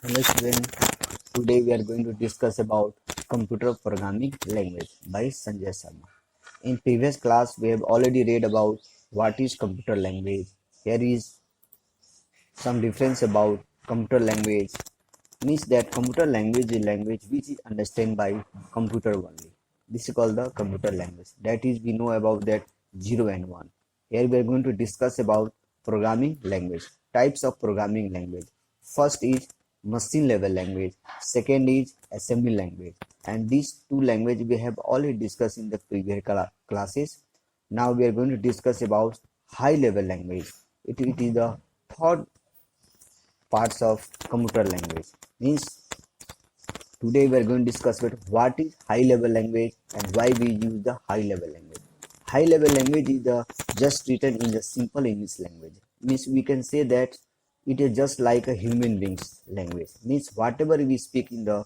Hello student, today we are going to discuss about computer programming language by Sanjay Sharma. In previous class we have already read about what is computer language. Here is some difference about computer language. Means that computer language is language which is understood by computer only. This is called the computer language. That is, we know about that 0 and 1. Here we are going to discuss about programming language. Types of programming language. First is machine level language. Second is assembly language. And these two languages we have already discussed in the previous classes. Now we are going to discuss about high level language. It is the third parts of computer language. Means today we are going to discuss about what is high level language and why we use the high level language. High level language is the just written in the simple English language. Means we can say that it is just like a human being's language. Means whatever we speak in the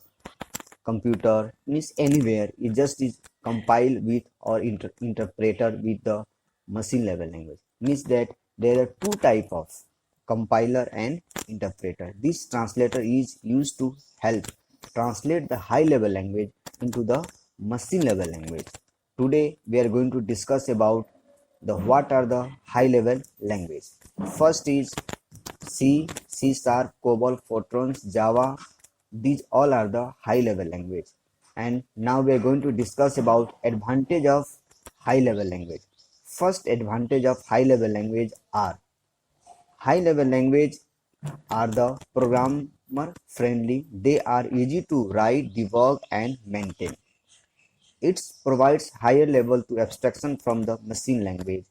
computer, means anywhere, it just is compiled with or interpreted with the machine level language. Means that there are two type of compiler and interpreter. This translator is used to help translate the high level language into the machine level language. Today we are going to discuss about the what are the high level language. First is C, C Sharp, COBOL, Fortran, Java. These all are the high level language. And now we are going to discuss about advantage of high level language. First advantage of high level language are high level language are the programmer friendly. They are easy to write, debug and maintain. It provides higher level to abstraction from the machine language.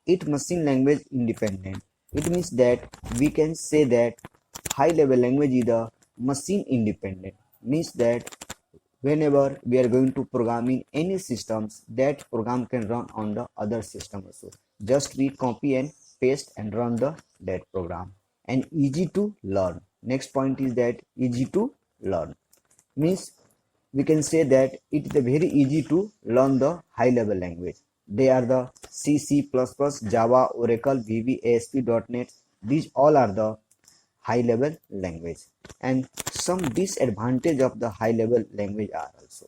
It machine language independent. It means that we can say that high level language is the machine independent. Means that whenever we are going to program in any systems, that program can run on the other system also. Just we copy and paste and run the that program. And easy to learn. Next point is that easy to learn. Means we can say that it is very easy to learn the high level language. They are the C, C++, Java, Oracle, VB, ASP.NET. These all are the high level language. And some disadvantage of the high level language are also.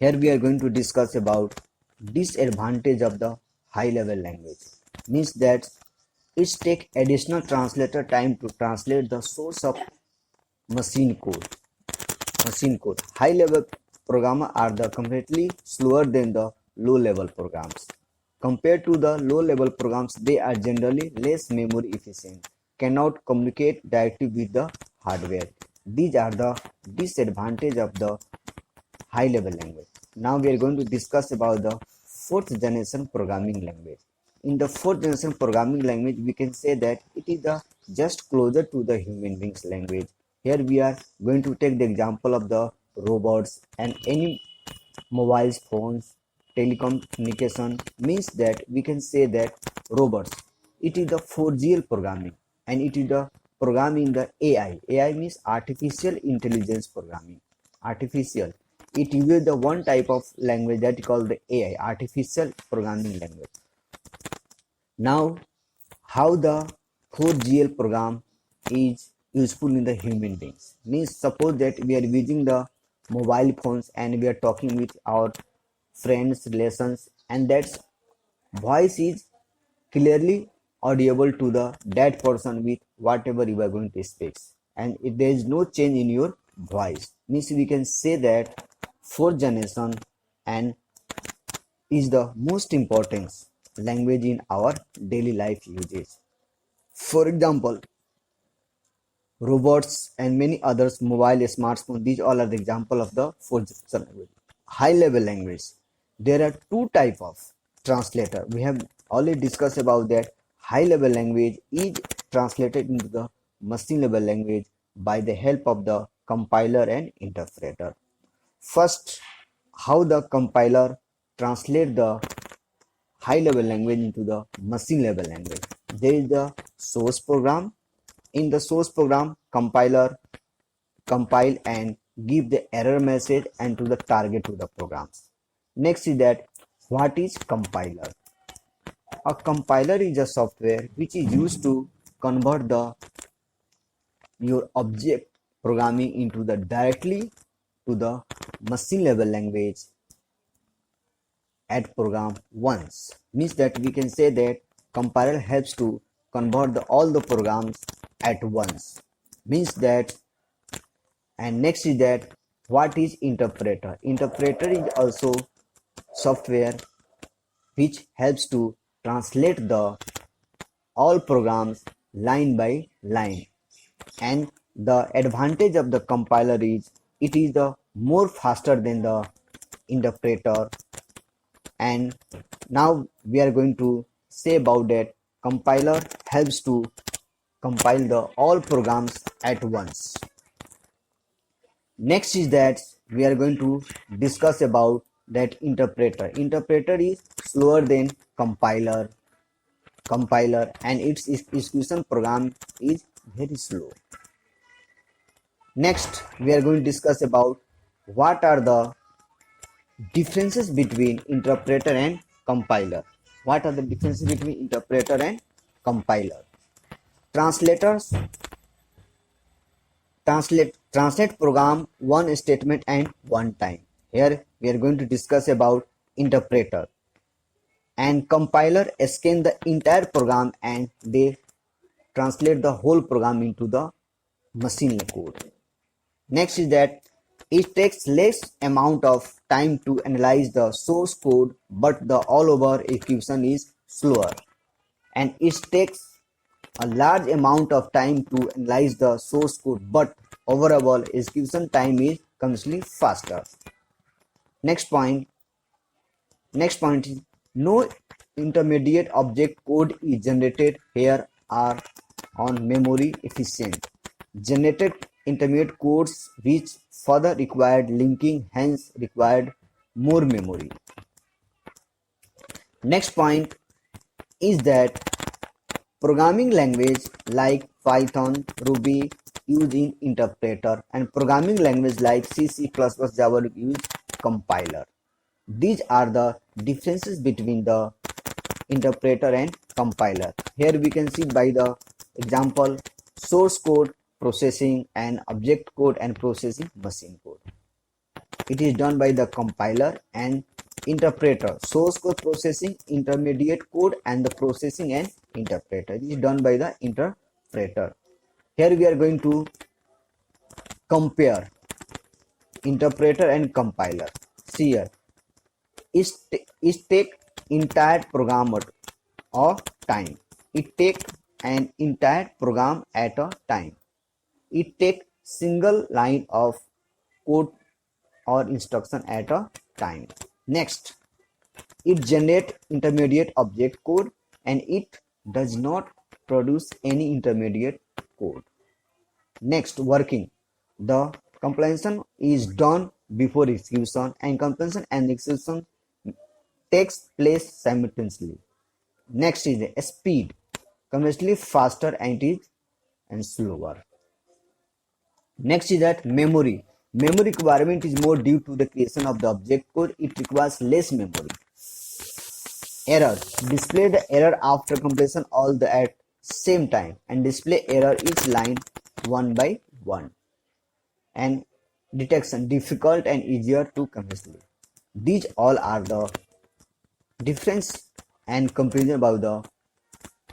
Here we are going to discuss about disadvantage of the high level language. Means that it take additional translator time to translate the source of machine code. High level programmers are the completely slower than the low level programs. Compared to the low level programs, they are generally less memory efficient, cannot communicate directly with the hardware. These are the disadvantage of the high level language. Now we are going to discuss about the fourth generation programming language. In the fourth generation programming language, we can say that it is the just closer to the human beings language. Here we are going to take the example of the robots and any mobile phones, telecommunication. Means that we can say that robots, it is the 4GL programming and it is the programming the AI. AI means artificial intelligence programming. Artificial. It uses the one type of language that is called the AI, artificial programming language. Now, how the 4GL program is useful in the human beings. Means suppose that we are using the mobile phones and we are talking with our friends, relations, and that voice is clearly audible to the that person with whatever you are going to speak. And if there is no change in your voice, means we can say that fourth generation and is the most important language in our daily life usage. For example, robots and many others, mobile, smartphone, these all are the example of the fourth generation language. High level language. There are two type of translator. We have already discussed about that. High level language is translated into the machine level language by the help of the compiler and interpreter. First, how the compiler translate the high level language into the machine level language. There is the source program. In the source program, compiler compile and give the error message and to the target to the programs. Next is that what is compiler? A compiler is a software which is used to convert the your object programming into the directly to the machine level language at program once. Means that we can say that compiler helps to convert all the programs at once. Means that, and next is that what is interpreter? Interpreter is also software which helps to translate the all programs line by line, and the advantage of the compiler is it is the more faster than the interpreter. And now we are going to say about that compiler helps to compile the all programs at once. Next is that we are going to discuss about that interpreter. Interpreter is slower than compiler and its execution program is very slow. Next we are going to discuss about what are the differences between interpreter and compiler. What are the differences between interpreter and compiler? Translators translate program one statement and one time. Here we are going to discuss about interpreter. And compiler scan the entire program and they translate the whole program into the machine code. Next is that it takes less amount of time to analyze the source code, but the all over execution is slower. And it takes a large amount of time to analyze the source code, but overall execution time is considerably faster. Next point is no intermediate object code is generated. Here are on memory efficient. Generated intermediate codes which further required linking, hence required more memory. Next point is that programming language like Python, Ruby use in interpreter, and programming language like C, C++, Java use compiler. These are the differences between the interpreter and compiler. Here we can see by the example source code processing and object code and processing machine code. It is done by the compiler, and interpreter source code processing, intermediate code and the processing and interpreter is done by the interpreter. Here we are going to compare interpreter and compiler. See here, it take entire program of time. It take an entire program at a time. It take single line of code or instruction at a time. Next, it generate intermediate object code and it does not produce any intermediate code. Next, working. The compilation is done before execution, and compilation and execution takes place simultaneously. Next is the speed, conversely faster and slower. Next is that memory. Memory requirement is more due to the creation of the object code. It requires less memory. Error. Display the error after completion all the at same time and display error each line one by one. And detection difficult and easier to convey. These all are the difference and comparison about the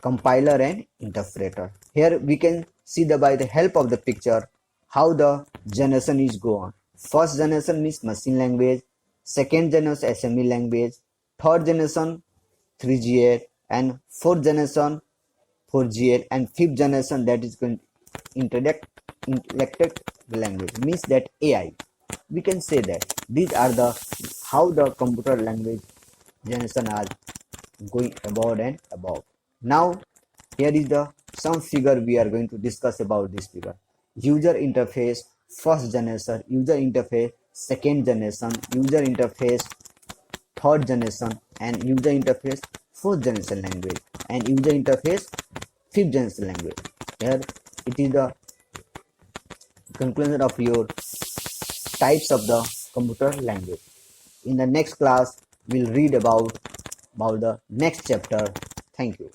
compiler and interpreter. Here we can see by the help of the picture how the generation is go on. First generation means machine language, second generation assembly language, third generation 3GL, and fourth generation 4GL, and fifth generation that is going to intellected language, means that AI. We can say that these are the how the computer language generation are going about and above. Now here is the some figure we are going to discuss about this figure. User interface first generation, user interface second generation, user interface third generation, and user interface fourth generation language, and user interface fifth generation language. Here it is the conclusion of your types of the computer language. In the next class we'll read about the next chapter. Thank you.